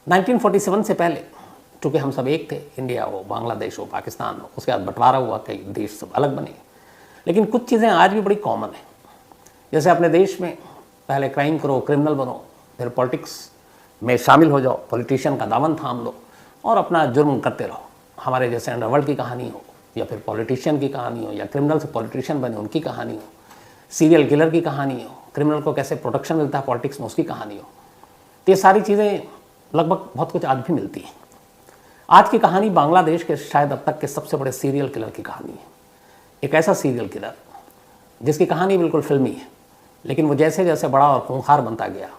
1947 से पहले चूँकि हम सब एक थे, इंडिया हो, बांग्लादेश हो, पाकिस्तान हो, उसके बाद बंटवारा हुआ, कई देश सब अलग बने, लेकिन कुछ चीज़ें आज भी बड़ी कॉमन हैं। जैसे अपने देश में पहले क्राइम करो, क्रिमिनल बनो, फिर पॉलिटिक्स में शामिल हो जाओ, पॉलिटिशियन का दामन थाम लो और अपना जुर्म करते रहो। हमारे जैसे अंडरवर्ल्ड की कहानी हो, या फिर पॉलिटिशियन की कहानी हो, या क्रिमिनल से पॉलिटिशियन बने उनकी कहानी हो, सीरियल किलर की कहानी हो, क्रिमिनल को कैसे प्रोटेक्शन मिलता है पॉलिटिक्स में उसकी कहानी हो, तो ये सारी चीज़ें लगभग बहुत कुछ आज भी मिलती हैं। आज की कहानी बांग्लादेश के शायद अब तक के सबसे बड़े सीरियल किलर की कहानी है। एक ऐसा सीरियल किलर जिसकी कहानी बिल्कुल फिल्मी है, लेकिन वो जैसे जैसे बड़ा और खूंखार बनता गया,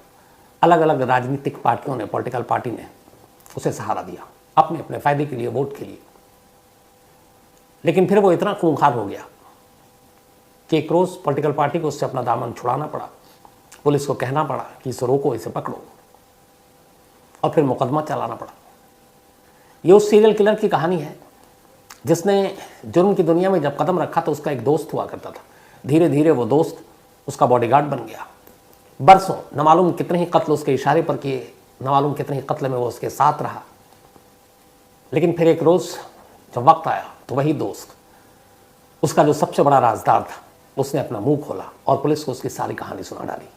अलग अलग राजनीतिक पार्टियों ने, पॉलिटिकल पार्टी ने उसे सहारा दिया अपने अपने फ़ायदे के लिए, वोट के लिए। लेकिन फिर वो इतना खूंखार हो गया कि एक रोज़ पॉलिटिकल पार्टी को उससे अपना दामन छुड़ाना पड़ा, पुलिस को कहना पड़ा कि इसे रोको, इसे पकड़ो, और फिर मुकदमा चलाना पड़ा। ये उस सीरियल किलर की कहानी है जिसने जुर्म की दुनिया में जब कदम रखा तो उसका एक दोस्त हुआ करता था। धीरे धीरे वो दोस्त उसका बॉडीगार्ड बन गया। बरसों न मालूम कितने ही कत्ल उसके इशारे पर किए, न मालूम कितने ही कत्ल में वो उसके साथ रहा। लेकिन फिर एक रोज़ जब वक्त आया तो वही दोस्त, उसका जो सबसे बड़ा राजदार था, उसने अपना मुंह खोला और पुलिस को उसकी सारी कहानी सुना डाली।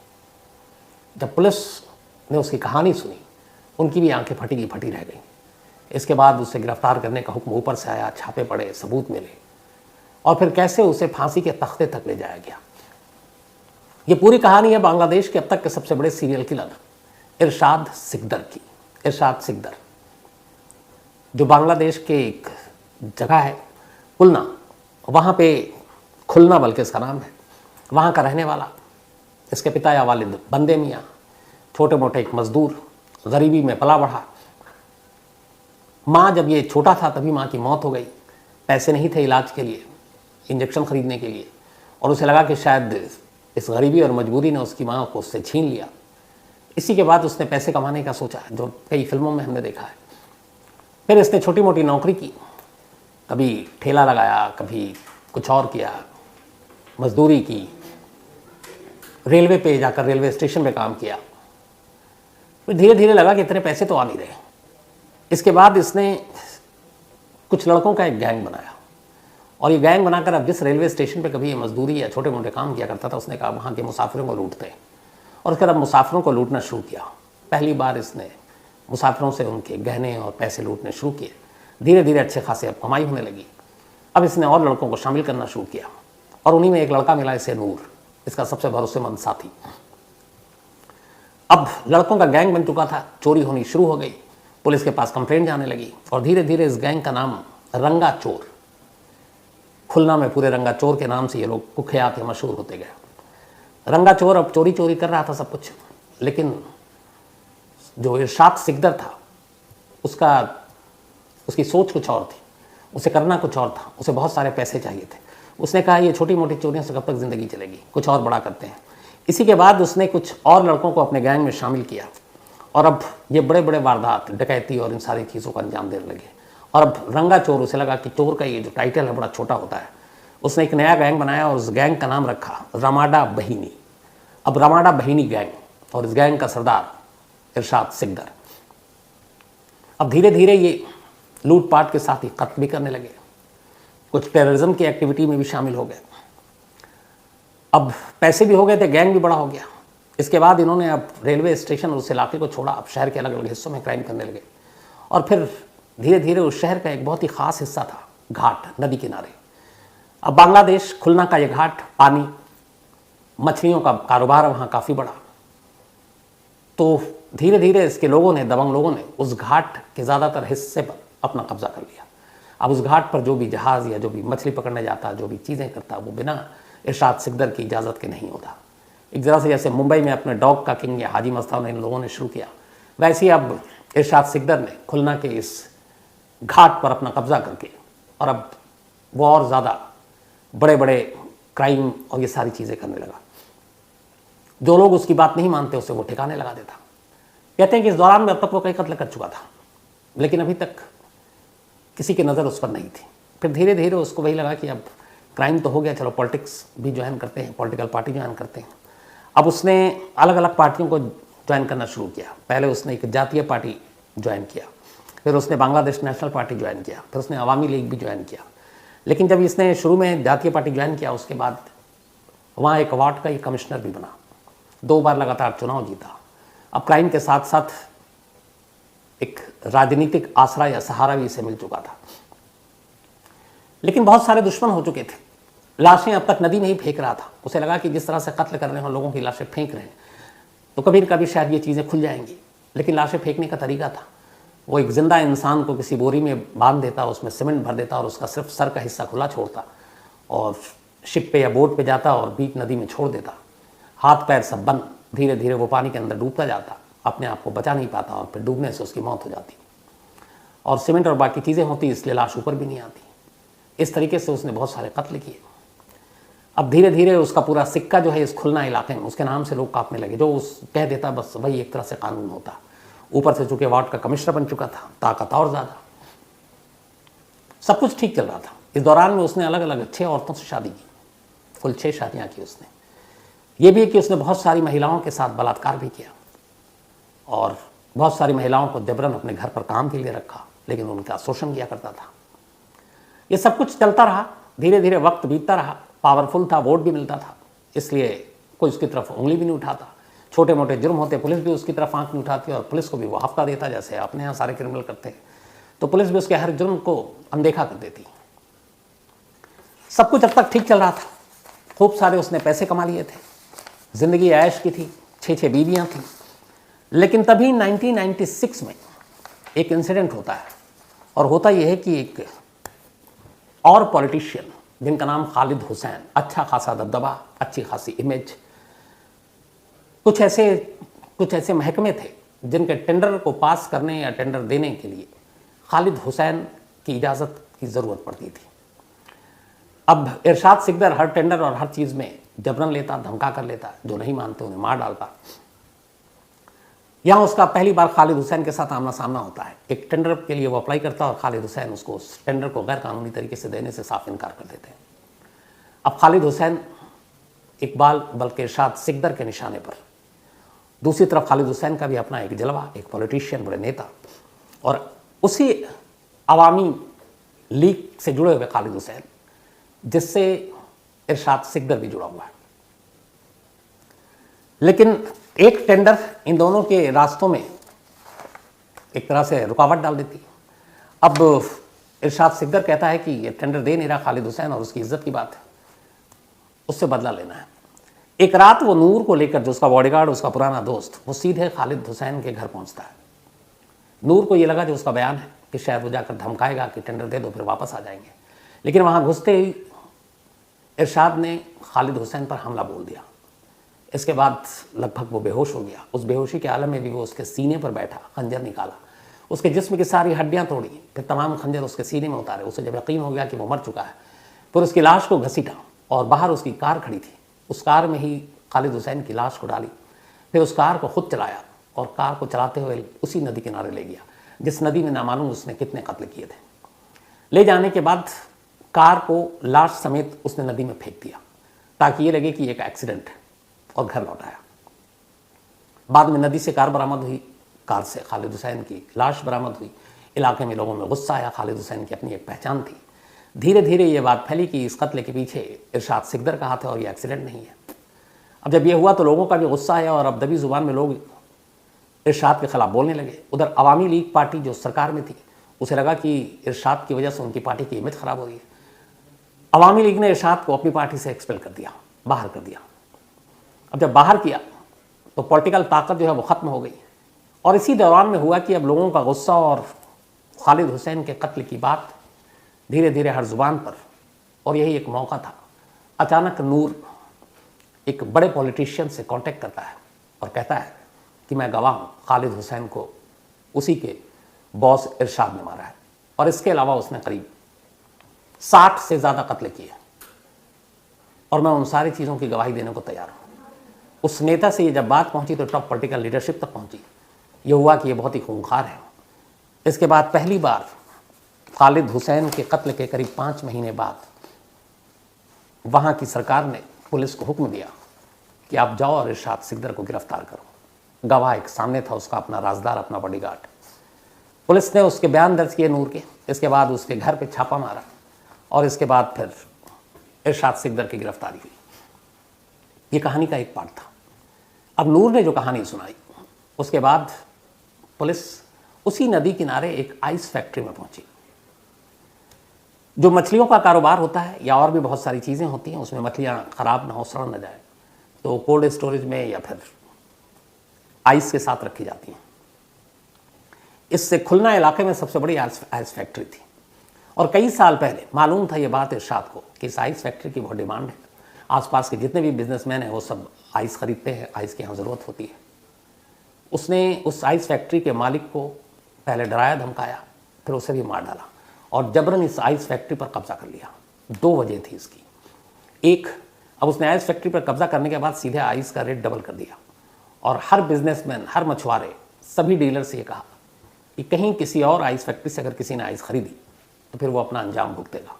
जब पुलिस ने उसकी कहानी सुनी, उनकी भी आंखें फटी की फटी रह गई। इसके बाद उसे गिरफ्तार करने का हुक्म ऊपर से आया, छापे पड़े, सबूत मिले, और फिर कैसे उसे फांसी के तख्ते तक ले जाया गया। ये पूरी कहानी है बांग्लादेश के अब तक के सबसे बड़े सीरियल किलर इरशाद सिकदर की। इरशाद सिकदर जो बांग्लादेश के एक जगह है खुलना, वहाँ पे खुलना बल्कि इसका नाम है, वहाँ का रहने वाला, इसके पिता या वालिद बंदे मियाँ छोटे मोटे एक मजदूर, गरीबी में पला बढ़ा। माँ जब ये छोटा था तभी माँ की मौत हो गई। पैसे नहीं थे इलाज के लिए, इंजेक्शन खरीदने के लिए, और उसे लगा कि शायद इस गरीबी और मजबूरी ने उसकी माँ को उससे छीन लिया। इसी के बाद उसने पैसे कमाने का सोचा, जो कई फिल्मों में हमने देखा है। फिर इसने छोटी मोटी नौकरी की, कभी ठेला लगाया, कभी कुछ और किया, मजदूरी की, रेलवे पे जाकर रेलवे स्टेशन पे काम किया। फिर धीरे धीरे लगा कि इतने पैसे तो आ नहीं रहे। इसके बाद इसने कुछ लड़कों का एक गैंग बनाया, और ये गैंग बनाकर अब जिस रेलवे स्टेशन पे कभी ये मजदूरी या छोटे मोटे काम किया करता था, उसने कहा वहाँ के मुसाफिरों को लूटते हैं, और उसके बाद मुसाफिरों को लूटना शुरू किया। पहली बार इसने मुसाफिरों से उनके गहने और पैसे लूटने शुरू किए। धीरे धीरे अच्छे खासे अब कमाई होने लगी। अब इसने और लड़कों को शामिल करना शुरू किया, और उन्हीं में एक लड़का मिला इसे, नूर, इसका सबसे भरोसेमंद साथी। अब लड़कों का गैंग बन चुका था, चोरी होनी शुरू हो गई, पुलिस के पास कंप्लेंट जाने लगी, और धीरे धीरे इस गैंग का नाम रंगा चोर, खुलना में पूरे रंगा चोर के नाम से ये लोग कुख्यात या मशहूर होते गए। रंगा चोर अब चोरी चोरी कर रहा था सब कुछ, लेकिन जो इरशाद सिकदर था उसकी सोच कुछ और थी, उसे करना कुछ और था। उसे बहुत सारे पैसे चाहिए थे। उसने कहा ये छोटी मोटी चोरियों से कब तक ज़िंदगी चलेगी, कुछ और बड़ा करते हैं। इसी के बाद उसने कुछ और लड़कों को अपने गैंग में शामिल किया, और अब ये बड़े बड़े वारदात, डकैती और इन सारी चीज़ों का अंजाम देने लगे। और अब रंगा चोर, उसे लगा कि चोर का ये जो टाइटल है बड़ा छोटा होता है। उसने एक नया गैंग बनाया और उस गैंग का नाम रखा रमाडा बहिनी। अब रमाडा बहिनी गैंग, और इस गैंग का सरदार इरशाद सिकदर। अब धीरे धीरे ये लूटपाट के साथ ही कत्ल भी करने लगे, कुछ टेररिज्म की एक्टिविटी में भी शामिल हो गए। अब पैसे भी हो गए थे, गैंग भी बड़ा हो गया। इसके बाद इन्होंने अब रेलवे स्टेशन और उस इलाके को छोड़ा, अब शहर के अलग अलग हिस्सों में क्राइम करने लगे। और फिर धीरे धीरे उस शहर का एक बहुत ही ख़ास हिस्सा था घाट, नदी किनारे। अब बांग्लादेश खुलना का ये घाट, पानी, मछलियों का कारोबार वहाँ काफ़ी बड़ा। तो धीरे धीरे इसके लोगों ने, दबंग लोगों ने, उस घाट के ज़्यादातर हिस्से पर अपना कब्जा कर लिया। अब उस घाट पर जो भी जहाज़ या जो भी मछली पकड़ने जाता, जो भी चीज़ें करता, वो बिना इरशाद सिकदर की इजाज़त के नहीं होता। एक ज़रा से जैसे मुंबई में अपने डॉग का किंग या हाजी मस्तान ने इन लोगों ने शुरू किया, वैसे ही अब इरशाद सिकदर ने खुलना के इस घाट पर अपना कब्जा करके, और अब वो और ज़्यादा बड़े बड़े क्राइम और ये सारी चीज़ें करने लगा। जो लोग उसकी बात नहीं मानते उसे वो ठिकाने लगा देता। कहते हैं कि इस दौरान में अब तक वो कई कत्ल कर चुका था, लेकिन अभी तक किसी की नज़र उस पर नहीं थी। फिर धीरे धीरे उसको वही लगा कि अब क्राइम तो हो गया, चलो पॉलिटिक्स भी ज्वाइन करते हैं, पॉलिटिकल पार्टी ज्वाइन करते हैं। अब उसने अलग अलग पार्टियों को ज्वाइन करना शुरू किया। पहले उसने एक जातीय पार्टी ज्वाइन किया, फिर उसने बांग्लादेश नेशनल पार्टी ज्वाइन किया, फिर उसने अवामी लीग भी ज्वाइन किया। लेकिन जब इसने शुरू में जातीय पार्टी ज्वाइन किया, उसके बाद वहाँ एक वार्ड का ये कमिश्नर भी बना, 2 बार लगातार चुनाव जीता। अब क्राइम के साथ साथ एक राजनीतिक आसरा या सहारा भी इसे मिल चुका था। लेकिन बहुत सारे दुश्मन हो चुके थे। लाशें अब तक नदी में ही फेंक रहा था। उसे लगा कि जिस तरह से कत्ल कर रहे हैं, लोगों की लाशें फेंक रहे हैं, तो कभी न कभी शायद ये चीज़ें खुल जाएंगी। लेकिन लाशें फेंकने का तरीका था, वो एक जिंदा इंसान को किसी बोरी में बांध देता, उसमें सीमेंट भर देता और उसका सिर्फ सर का हिस्सा खुला छोड़ता और शिप पे या बोट पे जाता और बीच नदी में छोड़ देता। हाथ पैर सब बंद, धीरे धीरे वो पानी के अंदर डूबता जाता, अपने आप को बचा नहीं पाता और फिर डूबने से उसकी मौत हो जाती। और सीमेंट और बाकी चीज़ें होती, इसलिए लाश ऊपर भी नहीं आती। इस तरीके से उसने बहुत सारे कत्ल किए। अब धीरे धीरे उसका पूरा सिक्का जो है इस खुलना इलाके में, उसके नाम से लोग कांपने लगे। जो उस कह देता बस वही एक तरह से कानून होता। ऊपर से चूंकि वार्ड का कमिश्नर बन चुका था, ताकत और ज़्यादा, सब कुछ ठीक चल रहा था। इस दौरान में उसने अलग अलग 6 औरतों से शादी की, कुल 6 शादियाँ की उसने। ये भी कि उसने बहुत सारी महिलाओं के साथ बलात्कार भी किया और बहुत सारी महिलाओं को जबरन अपने घर पर काम के लिए रखा, लेकिन उनका शोषण किया करता था। ये सब कुछ चलता रहा। धीरे धीरे वक्त बीतता रहा, पावरफुल था, वोट भी मिलता था, इसलिए कोई उसकी तरफ उंगली भी नहीं उठाता। छोटे मोटे जुर्म होते, पुलिस भी उसकी तरफ आंख नहीं उठाती और पुलिस को भी वो हफ्ता देता, जैसे अपने यहाँ सारे क्रिमिनल करते हैं, तो पुलिस भी उसके हर जुर्म को अनदेखा कर देती। सब कुछ अब तक ठीक चल रहा था। खूब सारे उसने पैसे कमा लिए थे, जिंदगी ऐश की थी, 6 बीवियाँ थीं। लेकिन तभी 1996 में एक इंसिडेंट होता है, और होता यह है कि एक और पॉलिटिशियन जिनका नाम खालिद हुसैन, अच्छा खासा दबदबा, अच्छी खासी इमेज, कुछ ऐसे महकमे थे जिनके टेंडर को पास करने या टेंडर देने के लिए खालिद हुसैन की इजाज़त की ज़रूरत पड़ती थी। अब इरशाद सिकदर हर टेंडर और हर चीज़ में जबरन लेता, धमका कर लेता, जो नहीं मानते उन्हें मार डालता। यहाँ उसका पहली बार खालिद हुसैन के साथ आमना सामना होता है। एक टेंडर के लिए वो अप्लाई करता और खालिद हुसैन उसको उस टेंडर को गैर कानूनी तरीके से देने से साफ इनकार कर देते हैं। अब खालिद हुसैन इकबाल बल्कि इरशाद सिकदर के निशाने पर, दूसरी तरफ खालिद हुसैन का भी अपना एक जलवा, एक पॉलिटिशियन, बड़े नेता, और उसी अवामी लीग से जुड़े हुए खालिद हुसैन जिससे इरशाद सिकदर भी जुड़ा हुआ है। लेकिन एक टेंडर इन दोनों के रास्तों में एक तरह से रुकावट डाल देती। अब इरशाद सिकदर कहता है कि ये टेंडर दे नहीं रहा खालिद हुसैन और उसकी इज्जत की बात है, उससे बदला लेना है। एक रात वो नूर को लेकर, जो उसका बॉडीगार्ड, उसका पुराना दोस्त, वो सीधे खालिद हुसैन के घर पहुंचता है। नूर को ये लगा जो उसका बयान है कि शायद वो जाकर धमकाएगा कि टेंडर दे दो फिर वापस आ जाएंगे, लेकिन वहाँ घुसते ही इरशाद ने खालिद हुसैन पर हमला बोल दिया। इसके बाद लगभग वो बेहोश हो गया। उस बेहोशी के आलम में भी वो उसके सीने पर बैठा, खंजर निकाला, उसके जिस्म की सारी हड्डियां तोड़ी, फिर तमाम खंजर उसके सीने में उतारे। उसे जब यकीन हो गया कि वो मर चुका है, फिर उसकी लाश को घसीटा और बाहर उसकी कार खड़ी थी, उस कार में ही खालिद हुसैन की लाश को डाली। फिर उस कार को खुद चलाया और कार को चलाते हुए उसी नदी किनारे ले गया जिस नदी में नामालूम उसने कितने कत्ल किए थे। ले जाने के बाद कार को लाश समेत उसने नदी में फेंक दिया ताकि ये लगे कि एक एक्सीडेंट है, और घर लौट आया। बाद में नदी से कार बरामद हुई, कार से खालिद हुसैन की लाश बरामद हुई। इलाके में लोगों में गुस्सा आया, खालिद हुसैन की अपनी एक पहचान थी। धीरे धीरे ये बात फैली कि इस कत्ल के पीछे इरशाद सिकदर का हाथ है और ये एक्सीडेंट नहीं है। अब जब ये हुआ तो लोगों का भी गुस्सा आया और अब दबी जुबान में लोग इरशाद के खिलाफ बोलने लगे। उधर अवामी लीग पार्टी जो सरकार में थी, उसे लगा कि इरशाद की वजह से उनकी पार्टी की इमेज खराब हो रही है। अवामी लीग ने इरशाद को अपनी पार्टी से एक्सपेल कर दिया, बाहर कर दिया। अब जब बाहर किया तो पॉलिटिकल ताकत जो है वो ख़त्म हो गई, और इसी दौरान में हुआ कि अब लोगों का गुस्सा और खालिद हुसैन के कत्ल की बात धीरे धीरे हर जुबान पर, और यही एक मौका था। अचानक नूर एक बड़े पॉलिटिशियन से कांटेक्ट करता है और कहता है कि मैं गवाह हूँ, खालिद हुसैन को उसी के बॉस इरशाद ने मारा है, और इसके अलावा उसने करीब 60 से ज़्यादा कत्ल किए, और मैं उन सारी चीज़ों की गवाही देने को तैयार हूँ। उस नेता से ये जब बात पहुंची तो टॉप पॉलिटिकल लीडरशिप तक पहुंची। ये हुआ कि ये बहुत ही खूंखार है। इसके बाद पहली बार खालिद हुसैन के कत्ल के करीब 5 महीने बाद वहाँ की सरकार ने पुलिस को हुक्म दिया कि आप जाओ और इरशाद सिकदर को गिरफ्तार करो। गवाह एक सामने था, उसका अपना राजदार, अपना बॉडीगार्ड। पुलिस ने उसके बयान दर्ज किए नूर के, इसके बाद उसके घर पे छापा मारा और इसके बाद फिर इरशाद सिकदर की गिरफ्तारी हुई। ये कहानी का एक पार्ट था। अब नूर ने जो कहानी सुनाई, उसके बाद पुलिस उसी नदी किनारे एक आइस फैक्ट्री में पहुंची। जो मछलियों का कारोबार होता है या और भी बहुत सारी चीज़ें होती हैं, उसमें मछलियाँ ख़राब ना हो, सड़ ना जाए, तो कोल्ड स्टोरेज में या फिर आइस के साथ रखी जाती हैं। इससे खुलना इलाके में सबसे बड़ी आइस फैक्ट्री थी और कई साल पहले मालूम था ये बात इरशाद को कि इस आइस फैक्ट्री की बहुत डिमांड है। आसपास के जितने भी बिजनेसमैन हैं वो सब आइस खरीदते हैं, आइस की यहाँ ज़रूरत होती है। उसने उस आइस फैक्ट्री के मालिक को पहले डराया धमकाया, फिर उसे भी मार डाला और जबरन इस आइस फैक्ट्री पर कब्जा कर लिया। 2 वजह थी इसकी। एक, अब उसने आइस फैक्ट्री पर कब्जा करने के बाद सीधे आइस का रेट डबल कर दिया और हर बिजनेसमैन, हर मछुआरे, सभी डीलर से ये कहा कि कहीं किसी और आइस फैक्ट्री से अगर किसी ने आइस खरीदी तो फिर वो अपना अंजाम भुगतेगा।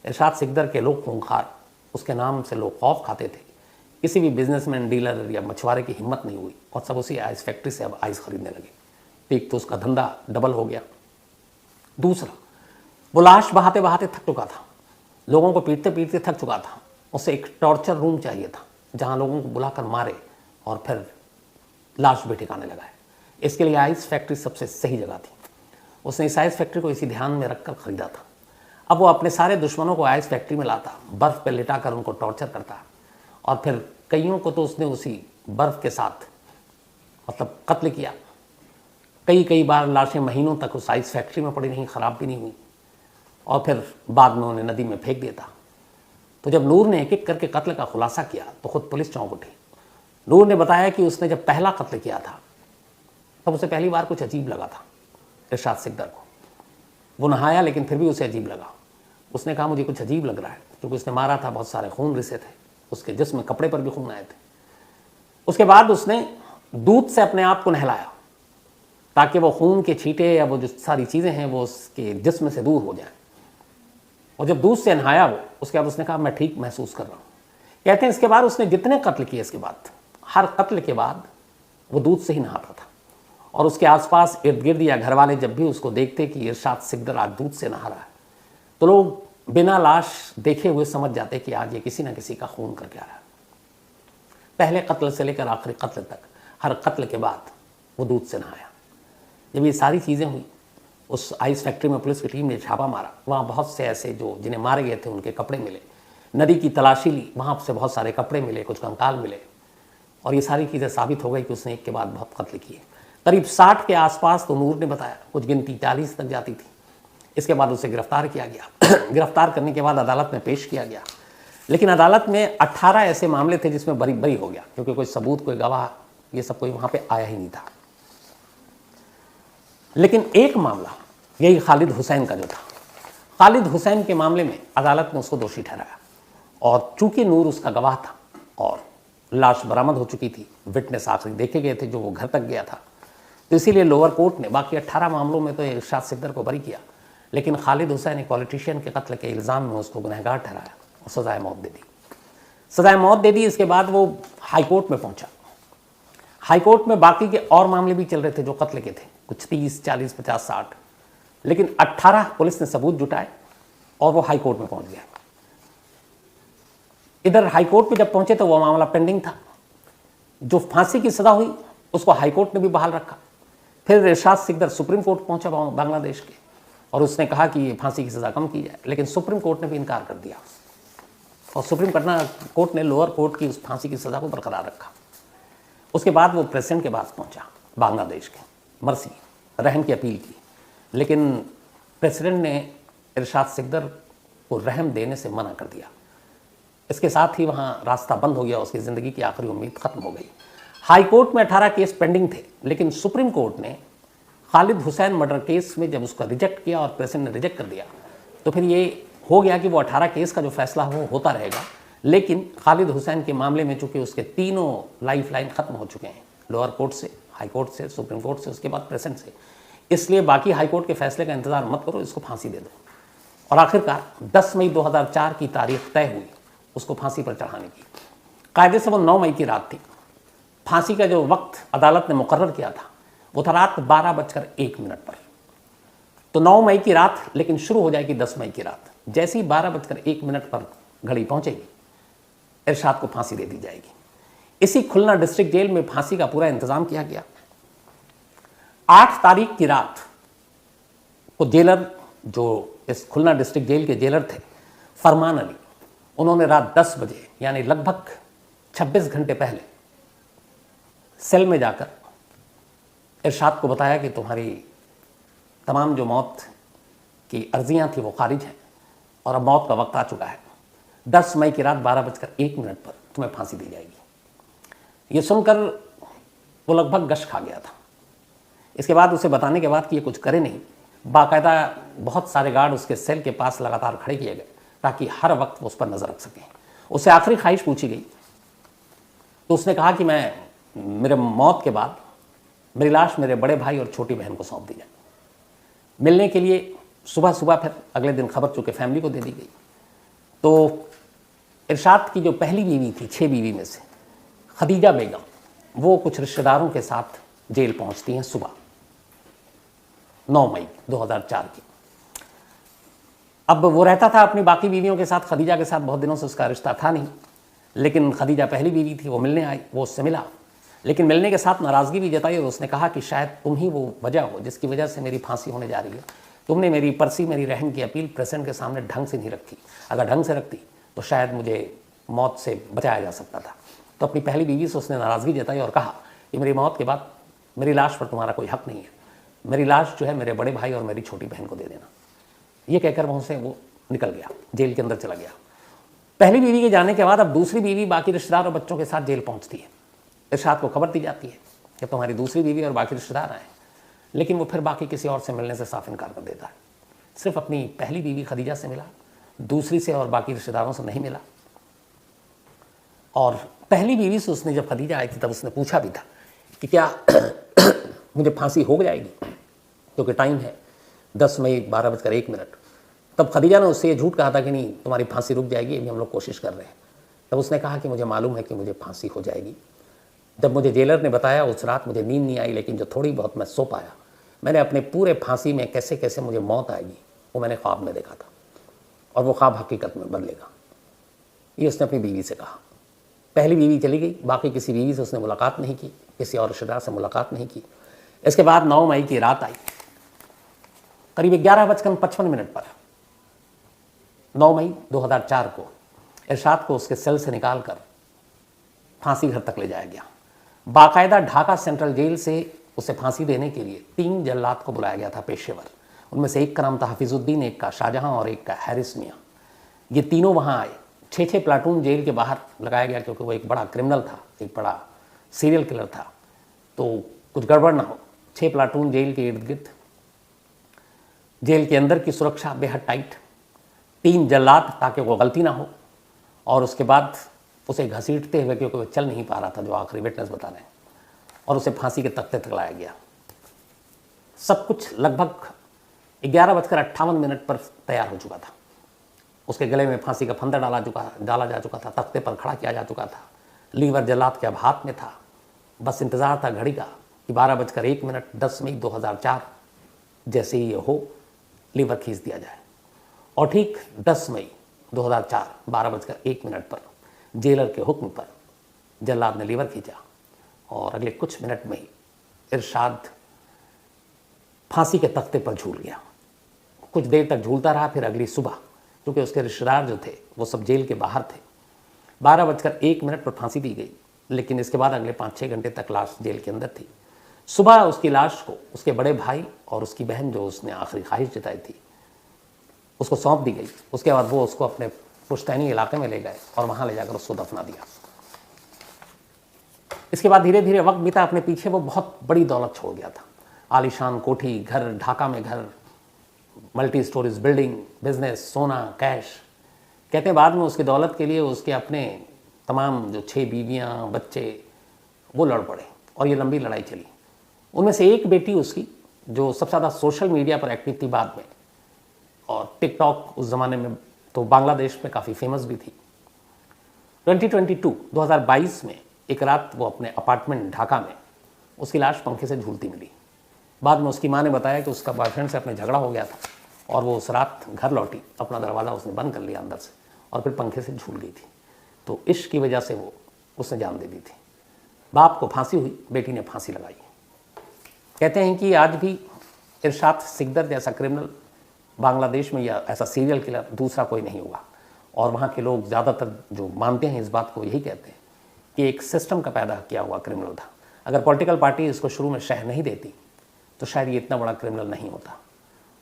इरशाद सिकदर के लोग खूंखार, उसके नाम से लोग खौफ खाते थे। किसी भी बिजनेसमैन, डीलर या मछुआरे की हिम्मत नहीं हुई और सब उसी आइस फैक्ट्री से अब आइस खरीदने लगे। एक तो उसका धंधा डबल हो गया। दूसरा, वो लाश बहाते बहाते थक चुका था, लोगों को पीटते पीटते थक चुका था। उसे एक टॉर्चर रूम चाहिए था जहाँ लोगों को बुलाकर मारे और फिर लाश भी ठिकाने लगाए। इसके लिए आइस फैक्ट्री सबसे सही जगह थी। उसने इस आइस फैक्ट्री को इसी ध्यान में रखकर खरीदा था। अब वो अपने सारे दुश्मनों को आइस फैक्ट्री में लाता, बर्फ़ पे लिटाकर उनको टॉर्चर करता और फिर कईयों को तो उसने उसी बर्फ़ के साथ मतलब कत्ल किया। कई बार लाशें महीनों तक उस आइस फैक्ट्री में पड़ी रहीं, ख़राब भी नहीं हुई और फिर बाद में उन्हें नदी में फेंक देता। तो जब नूर ने एक एक करके कत्ल का खुलासा किया तो खुद पुलिस चौंक उठी। नूर ने बताया कि उसने जब पहला कत्ल किया था तब उसे पहली बार कुछ अजीब लगा था इरशाद सिकदर को। वो नहाया लेकिन फिर भी उसे अजीब लगा। उसने कहा मुझे कुछ अजीब लग रहा है, क्योंकि उसने मारा था, बहुत सारे खून रिसे थे, उसके जिस्म में कपड़े पर भी खून आए थे। उसके बाद उसने दूध से अपने आप को नहलाया ताकि वो खून के छींटे या वो जो सारी चीज़ें हैं वो उसके जिस्म से दूर हो जाएं। और जब दूध से नहाया वो, उसके बाद उसने कहा मैं ठीक महसूस कर रहा हूँ। कहते हैं इसके बाद उसने जितने कत्ल किए, इसके बाद हर कत्ल के बाद वो दूध से ही नहाता था और उसके आसपास इर्द गिर्द या घर वाले जब भी उसको देखते कि इरशाद सिकदर आज दूध से नहा रहा है तो लोग बिना लाश देखे हुए समझ जाते कि आज ये किसी ना किसी का खून करके आया है। पहले कत्ल से लेकर आखिरी कत्ल तक हर कत्ल के बाद वो दूध से नहाया। जब ये सारी चीज़ें हुई, उस आइस फैक्ट्री में पुलिस की टीम ने छापा मारा। वहाँ बहुत से ऐसे जो जिन्हें मारे गए थे उनके कपड़े मिले। नदी की तलाशी ली, वहाँ से बहुत सारे कपड़े मिले, कुछ कंकाल मिले और ये सारी चीज़ें साबित हो गई कि उसने एक के बाद बहुत कत्ल किए। करीब 60 के आसपास तो नूर ने बताया, कुछ गिनती 40 तक जाती थी। इसके बाद उसे गिरफ्तार किया गया। गिरफ्तार करने के बाद अदालत में पेश किया गया, लेकिन अदालत में 18 ऐसे मामले थे जिसमें बरी हो गया, क्योंकि कोई सबूत, कोई गवाह, ये सब कोई वहाँ पे आया ही नहीं था। लेकिन एक मामला, यही खालिद हुसैन का जो था, खालिद हुसैन के मामले में अदालत ने उसको दोषी ठहराया और चूंकि नूर उसका गवाह था और लाश बरामद हो चुकी थी, विटनेस आखिरी देखे गए थे जो वो घर तक गया था, तो इसीलिए लोअर कोर्ट ने बाकी 18 मामलों में तो इरशाद सिकदर को बरी किया, लेकिन खालिद हुसैन एक पॉलिटिशियन के कत्ल के इल्ज़ाम में उसको गुनहगार ठहराया और सजाए मौत दे दी। सजाए मौत दे दी। इसके बाद वो हाई कोर्ट में पहुंचा। हाई कोर्ट में बाकी के और मामले भी चल रहे थे जो कत्ल के थे, कुछ 30, 40, 50, 60, लेकिन 18 पुलिस ने सबूत जुटाए और वो हाई कोर्ट में पहुंच गया। इधर हाई कोर्ट में जब पहुंचे तो वो मामला पेंडिंग था। जो फांसी की सजा हुई उसको हाई कोर्ट ने भी बहाल रखा। फिर इरशाद सिकदर सुप्रीम कोर्ट पहुंचा बांग्लादेश के और उसने कहा कि ये फांसी की सज़ा कम की जाए, लेकिन सुप्रीम कोर्ट ने भी इनकार कर दिया और सुप्रीम कोर्ट ने लोअर कोर्ट की उस फांसी की सज़ा को बरकरार रखा। उसके बाद वो प्रेसिडेंट के पास पहुंचा बांग्लादेश के, मर्सी, रहम की अपील की, लेकिन प्रेसिडेंट ने इरशाद सिकदर को रहम देने से मना कर दिया। इसके साथ ही वहाँ रास्ता बंद हो गया, उसकी ज़िंदगी की आखिरी उम्मीद खत्म हो गई। हाई कोर्ट में 18 केस पेंडिंग थे, लेकिन सुप्रीम कोर्ट ने खालिद हुसैन मर्डर केस में जब उसका रिजेक्ट किया और प्रेसिडेंट ने रिजेक्ट कर दिया, तो फिर ये हो गया कि वो 18 केस का जो फैसला वो होता रहेगा, लेकिन खालिद हुसैन के मामले में चूंकि उसके तीनों लाइफ लाइन ख़त्म हो चुके हैं, लोअर कोर्ट से, हाई कोर्ट से, सुप्रीम कोर्ट से, उसके बाद प्रेसिडेंट से, इसलिए बाकी हाई कोर्ट के फैसले का इंतजार मत करो, इसको फांसी दे दो। और आखिरकार 10 मई 2004 की तारीख तय हुई उसको फांसी पर चढ़ाने की। कायदे से वो 9 मई की रात थी। फांसी का जो वक्त अदालत ने मुकर्रर किया था वो था रात 12:01 पर। तो 9 मई की रात लेकिन शुरू हो जाएगी 10 मई की रात। जैसे ही 12:01 पर घड़ी पहुंचेगी, इरशाद को फांसी दे दी जाएगी। इसी खुलना डिस्ट्रिक्ट जेल में फांसी का पूरा इंतजाम किया गया। 8 तारीख की रात को जेलर, जो इस खुलना डिस्ट्रिक्ट जेल के जेलर थे, फरमान अली, उन्होंने रात 10 बजे यानी लगभग 26 घंटे पहले सेल में जाकर इरशाद को बताया कि तुम्हारी तमाम जो मौत की अर्जियां थी वो खारिज हैं और अब मौत का वक्त आ चुका है। 10 मई की रात 12:01 पर तुम्हें फांसी दी जाएगी। ये सुनकर वो लगभग गश खा गया था। इसके बाद उसे बताने के बाद कि ये कुछ करे नहीं, बाकायदा बहुत सारे गार्ड उसके सेल के पास लगातार खड़े किए गए ताकि हर वक्त वो उस पर नजर रख सकें। उससे आखिरी ख्वाहिश पूछी गई तो उसने कहा कि मेरे मौत के बाद मेरी लाश मेरे बड़े भाई और छोटी बहन को सौंप दी जाए। मिलने के लिए सुबह सुबह फिर अगले दिन खबर चूंकि फैमिली को दे दी गई। तो इरशाद की जो पहली बीवी थी 6 बीवी में से, खदीजा बेगम, वो कुछ रिश्तेदारों के साथ जेल पहुंचती हैं सुबह 9 मई 2004 की। अब वो रहता था अपनी बाकी बीवियों के साथ, खदीजा के साथ बहुत दिनों से उसका रिश्ता था नहीं, लेकिन खदीजा पहली बीवी थी। वो मिलने आई, वो उससे मिला, लेकिन मिलने के साथ नाराज़गी भी जताई और उसने कहा कि शायद तुम ही वो वजह हो जिसकी वजह से मेरी फांसी होने जा रही है। तुमने मेरी पर्सी, मेरी रहम की अपील प्रेसिडेंट के सामने ढंग से नहीं रखी। अगर ढंग से रखती तो शायद मुझे मौत से बचाया जा सकता था। तो अपनी पहली बीवी से उसने नाराज़गी जताई और कहा कि मेरी मौत के बाद मेरी लाश पर तुम्हारा कोई हक नहीं है, मेरी लाश जो है मेरे बड़े भाई और मेरी छोटी बहन को दे देना। ये कहकर वहाँ से वो निकल गया, जेल के अंदर चला गया। पहली बीवी के जाने के बाद अब दूसरी बीवी बाकी रिश्तेदार और बच्चों के साथ जेल पहुँचती है। इरशाद को खबर दी जाती है कि तुम्हारी दूसरी बीवी और बाकी रिश्तेदार आए, लेकिन वो फिर बाकी किसी और से मिलने से साफ इनकार कर देता है। सिर्फ अपनी पहली बीवी खदीजा से मिला, दूसरी से और बाकी रिश्तेदारों से नहीं मिला। और पहली बीवी से उसने जब खदीजा आई थी तब उसने पूछा भी था कि क्या मुझे फांसी हो जाएगी, क्योंकि टाइम है 10 मई 12:01। तब खदीजा ने उससे ये झूठ कहा था कि नहीं, तुम्हारी फांसी रुक जाएगी, अभी हम लोग कोशिश कर रहे हैं। तब उसने कहा कि मुझे मालूम है कि मुझे फांसी हो जाएगी। जब मुझे जेलर ने बताया उस रात मुझे नींद नहीं आई, लेकिन जो थोड़ी बहुत मैं सो पाया, मैंने अपने पूरे फांसी में कैसे कैसे मुझे मौत आएगी वो मैंने ख्वाब में देखा था और वो ख्वाब हकीकत में बदलेगा। ये उसने अपनी बीवी से कहा। पहली बीवी चली गई, बाकी किसी बीवी से उसने मुलाकात नहीं की, किसी और रिश्तेदार से मुलाकात नहीं की। इसके बाद 9 मई की रात आई, करीब 11:55 पर 9 मई 2004 को इरशाद को उसके सेल से निकालकर फांसी घर तक ले जाया गया। बाकायदा ढाका सेंट्रल जेल से उसे फांसी देने के लिए 3 जल्लाद को बुलाया गया था, पेशेवर। उनमें से एक का नाम था हफीजुद्दीन, एक का शाहजहां और एक का हैरिस मियाँ। ये तीनों वहाँ आए। 6 प्लाटून जेल के बाहर लगाया गया, क्योंकि वो एक बड़ा क्रिमिनल था, एक बड़ा सीरियल किलर था, तो कुछ गड़बड़ ना हो। 6 प्लाटून जेल के इर्द गिर्द, जेल के अंदर की सुरक्षा बेहद टाइट, 3 जल्लाद ताकि वो गलती ना हो, और उसके बाद उसे घसीटते हुए, क्योंकि वो चल नहीं पा रहा था, जो आखिरी विटनेस बता रहे हैं, और उसे फांसी के तख्ते तक लाया गया। सब कुछ लगभग 11:58 पर तैयार हो चुका था। उसके गले में फांसी का फंदा डाला जा चुका था, तख्ते पर खड़ा किया जा चुका था। लीवर जल्लाद के अब हाथ में था, बस इंतज़ार था घड़ी का कि 12:01 10 मई 2004 जैसे ही ये हो, लीवर खींच दिया जाए। और ठीक 10 मई 2004 12:01 पर जेलर के हुक्म पर जल्लाद ने लीवर खींचा और अगले कुछ मिनट में ही इरशाद फांसी के तख्ते पर झूल गया। कुछ देर तक झूलता रहा, फिर अगली सुबह, क्योंकि उसके रिश्तेदार जो थे वो सब जेल के बाहर थे, 12:01 पर फांसी दी गई, लेकिन इसके बाद अगले 5-6 घंटे तक लाश जेल के अंदर थी। सुबह उसकी लाश को उसके बड़े भाई और उसकी बहन, जो उसने आखिरी ख्वाहिश जताई थी, उसको सौंप दी गई। उसके बाद वो उसको अपने पुश्तैनी इलाके में ले गए और वहाँ ले जाकर उसको दफना दिया। इसके बाद धीरे धीरे वक्त बीता, अपने पीछे वो बहुत बड़ी दौलत छोड़ गया था। आलीशान कोठी, घर, ढाका में घर, मल्टी स्टोरीज बिल्डिंग, बिजनेस, सोना, कैश। कहते हैं बाद में उसकी दौलत के लिए उसके अपने तमाम जो 6 बीवियाँ, बच्चे, वो लड़ पड़े और ये लंबी लड़ाई चली। उनमें से एक बेटी उसकी, जो सबसे ज़्यादा सोशल मीडिया पर एक्टिव थी बाद में, और टिकटॉक उस ज़माने में तो बांग्लादेश में काफ़ी फेमस भी थी। 2022 में एक रात वो अपने अपार्टमेंट ढाका में उसकी लाश पंखे से झूलती मिली। बाद में उसकी माँ ने बताया कि उसका बॉयफ्रेंड से अपने झगड़ा हो गया था और वो उस रात घर लौटी, अपना दरवाज़ा उसने बंद कर लिया अंदर से और फिर पंखे से झूल गई थी। तो इश्क की वजह से वो उसने जान दे दी थी। बाप को फांसी हुई, बेटी ने फांसी लगाई। कहते हैं कि आज भी इरशाद सिकदर जैसा क्रिमिनल बांग्लादेश में या ऐसा सीरियल किलर दूसरा कोई नहीं हुआ। और वहाँ के लोग ज़्यादातर जो मानते हैं इस बात को यही कहते हैं कि एक सिस्टम का पैदा किया हुआ क्रिमिनल था। अगर पॉलिटिकल पार्टी इसको शुरू में शह नहीं देती तो शायद ये इतना बड़ा क्रिमिनल नहीं होता।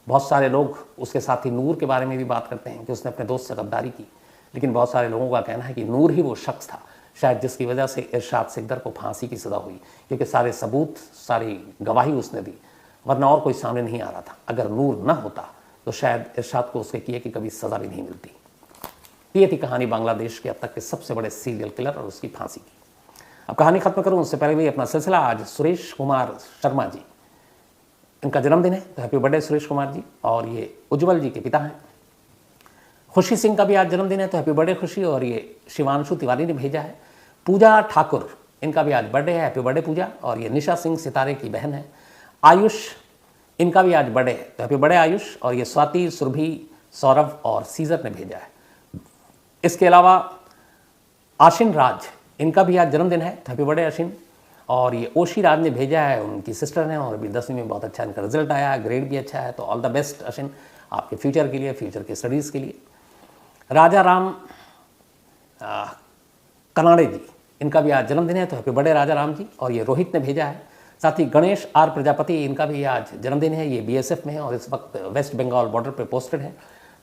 बहुत सारे लोग उसके साथी नूर के बारे में भी बात करते हैं कि उसने अपने दोस्त से गद्दारी की, लेकिन बहुत सारे लोगों का कहना है कि नूर ही वो शख्स था शायद जिसकी वजह से इरशाद सिकदर को फांसी की सज़ा हुई, क्योंकि सारे सबूत, सारी गवाही उसने दी, वरना और कोई सामने नहीं आ रहा था। अगर नूर न होता तो शायद इरशाद को उसके किए की कभी सज़ा भी नहीं मिलती। ये थी कहानी बांग्लादेश के अब तक के सबसे बड़े सीरियल किलर और उसकी फांसी की। अब कहानी खत्म करूँ उससे पहले भी अपना सिलसिला, आज सुरेश कुमार शर्मा जी, इनका जन्मदिन है, तो हैप्पी बर्थडे सुरेश कुमार जी। और ये उज्जवल जी के पिता हैं। खुशी सिंह का भी आज जन्मदिन है, तो हैप्पी बर्थडे खुशी। और ये शिवांशु तिवारी ने भेजा है। पूजा ठाकुर, इनका भी आज बर्थडे है, हैप्पी बर्थडे पूजा। और ये निशा सिंह सितारे की बहन है। आयुष, इनका भी आज बर्थडे है, तो हैप्पी बर्थडे आयुष। और ये स्वाति, सुरभि, सौरभ और सीजर ने भेजा है। इसके अलावा आशिन राज, इनका भी आज जन्मदिन है, तो हैप्पी बर्थडे आशिन। और ये ओशी राज ने भेजा है, उनकी सिस्टर हैं और अभी 10वीं में बहुत अच्छा इनका रिजल्ट आया है, ग्रेड भी अच्छा है, तो ऑल द बेस्ट आशिन आपके फ्यूचर के लिए, फ्यूचर के स्टडीज़ के लिए। राजा राम कनाडे जी, इनका भी आज जन्मदिन है, तो हैप्पी बर्थडे राजा राम जी। और ये रोहित ने भेजा है। साथ ही गणेश आर प्रजापति, इनका भी आज जन्मदिन है, ये BSF में है और इस वक्त वेस्ट बंगाल बॉर्डर पे पोस्टेड है,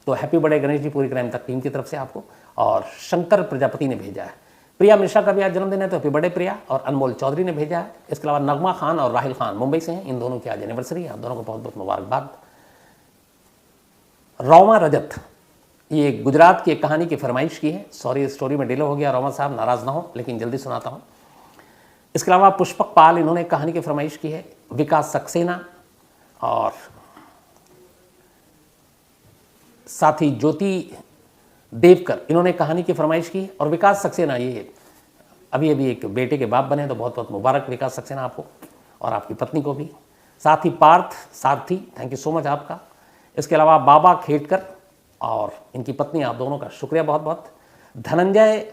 तो हैप्पी बर्थडे गणेश जी पूरी क्राइम तक टीम की तरफ से आपको। और शंकर प्रजापति ने भेजा है। प्रिया मिश्रा का भी आज जन्मदिन है, तो हैप्पी बर्थडे प्रिया। और अनमोल चौधरी ने भेजा है। इसके अलावा नगमा खान और राहिल खान मुंबई से हैं, इन दोनों की आज एनिवर्सरी है, आप दोनों को बहुत बहुत मुबारकबाद। रोमा रजत, ये गुजरात की एक कहानी की फरमाइश की है। सॉरी स्टोरी में डिले हो गया, रोमा साहब नाराज़ ना हो, लेकिन जल्दी सुनाता हूँ। इसके अलावा पुष्पक पाल, इन्होंने एक कहानी की फरमाइश की है। विकास सक्सेना और साथ ही ज्योति देवकर, इन्होंने कहानी की फरमाइश की। और विकास सक्सेना ये अभी अभी एक बेटे के बाप बने, तो बहुत बहुत मुबारक विकास सक्सेना आपको और आपकी पत्नी को भी। साथ ही पार्थ सारथी, थैंक यू सो मच आपका। इसके अलावा बाबा खेड़कर और इनकी पत्नी, आप दोनों का शुक्रिया बहुत बहुत। धनंजय